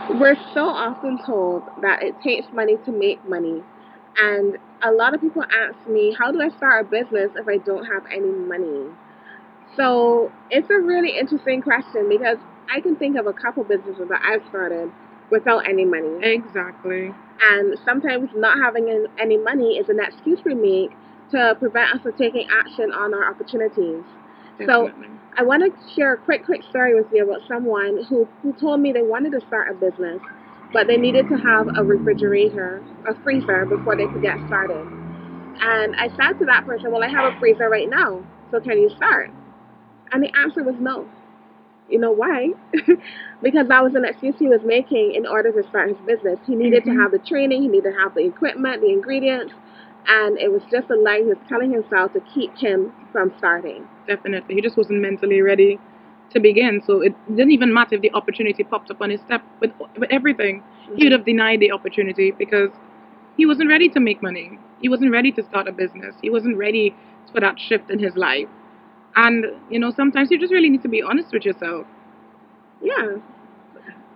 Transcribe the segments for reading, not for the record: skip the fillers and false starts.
We're so often told that it takes money to make money. And a lot of people ask me, how do I start a business if I don't have any money? So it's a really interesting question because I can think of a couple businesses that I've started without any money. Exactly. And sometimes not having any money is an excuse we make to prevent us from taking action on our opportunities. So Definitely. I want to share a quick story with you about someone who told me they wanted to start a business, but they needed to have a refrigerator, a freezer before they could get started. And I said to that person, well, I have a freezer right now, so can you start? And the answer was no. You know why? Because that was an excuse he was making in order to start his business. He needed to Hmm. have the training, he needed to have the equipment, the ingredients, and it was just a lie he was telling himself to keep him from starting. Definitely. He just wasn't mentally ready to begin. So it didn't even matter if the opportunity popped up on his step with everything. He would Hmm. have denied the opportunity because he wasn't ready to make money. He wasn't ready to start a business. He wasn't ready for that shift in his life. And, sometimes you just really need to be honest with yourself. Yeah.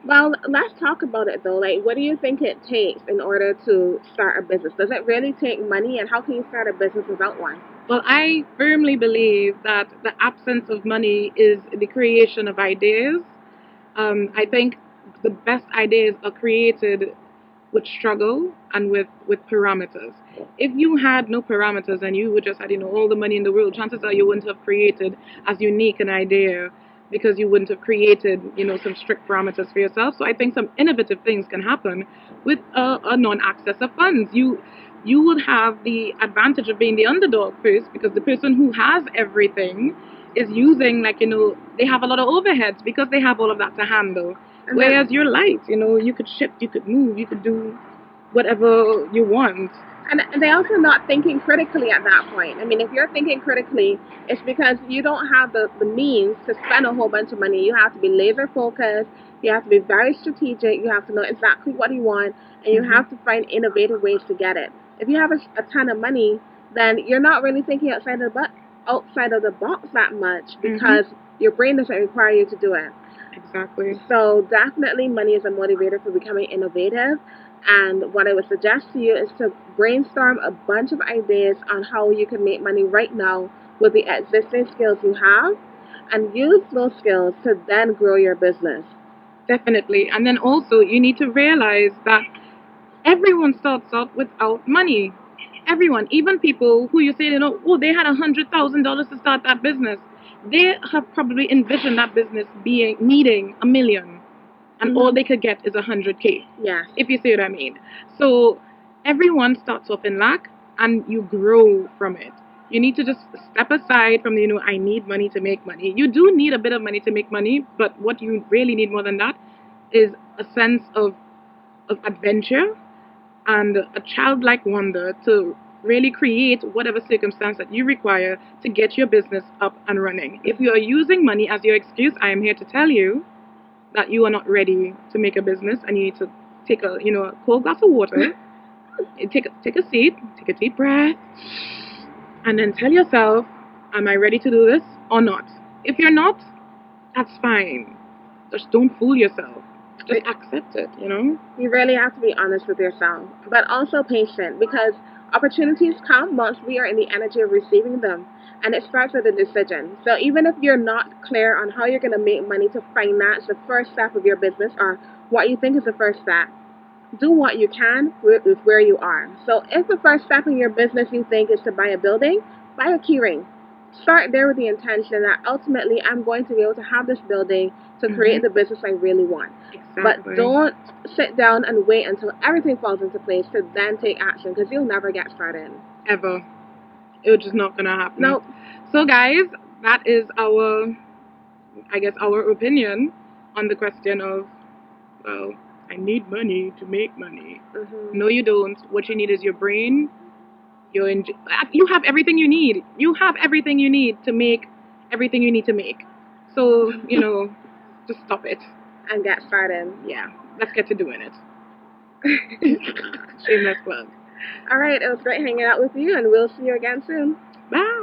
Well, let's talk about it though. Like, what do you think it takes in order to start a business? Does it really take money, and how can you start a business without one? Well, I firmly believe that the absence of money is the creation of ideas. I think the best ideas are created with struggle and with parameters. If you had no parameters and you would just had all the money in the world, chances are you wouldn't have created as unique an idea because you wouldn't have created some strict parameters for yourself. So I think some innovative things can happen with a non-access of funds. You would have the advantage of being the underdog first because the person who has everything is using they have a lot of overheads because they have all of that to handle. And Whereas then you're light, you could shift, you could move, you could do whatever you want. and they also not thinking critically at that point. I mean, if you're thinking critically, it's because you don't have the means to spend a whole bunch of money. You have to be laser focused. You have to be very strategic. You have to know exactly what you want, and you Hmm. have to find innovative ways to get it. If you have a ton of money, then you're not really thinking outside of the box that much Hmm. because your brain doesn't require you to do it. Exactly. So definitely money is a motivator for becoming innovative. And what I would suggest to you is to brainstorm a bunch of ideas on how you can make money right now with the existing skills you have and use those skills to then grow your business. Definitely. And then also, you need to realize that everyone starts out without money. Everyone, even people who you say, oh, they had $100,000 to start that business. They have probably envisioned that business being needing 1 million, and all Hmm. they could get is 100K. Yes. If you see what I mean. So everyone starts off in lack, and you grow from it. You need to just step aside from I need money to make money. You do need a bit of money to make money, but what you really need more than that is a sense of adventure and a childlike wonder to really create whatever circumstance that you require to get your business up and running. If you are using money as your excuse, I am here to tell you that you are not ready to make a business and you need to take a cold glass of water, take a seat, take a deep breath, and then tell yourself, am I ready to do this or not? If you're not, that's fine. Just don't fool yourself. Just accept it. You really have to be honest with yourself, but also patient because opportunities come once we are in the energy of receiving them. And it starts with a decision. So even if you're not clear on how you're going to make money to finance the first step of your business or what you think is the first step, do what you can with where you are. So if the first step in your business you think is to buy a building, buy a key ring. Start there with the intention that ultimately I'm going to be able to have this building to create Hmm. the business I really want. But Exactly. don't sit down and wait until everything falls into place to then take action because you'll never get started. Ever. It's just not gonna happen. Nope. So, guys, that is I guess, our opinion on the question of, well, I need money to make money. Hmm. No, you don't. What you need is your brain. You have everything you need. You have everything you need to make everything you need to make. So, just stop it. And get started. Yeah, let's get to doing it. Shameless plug. All right, it was great hanging out with you, and we'll see you again soon. Bye.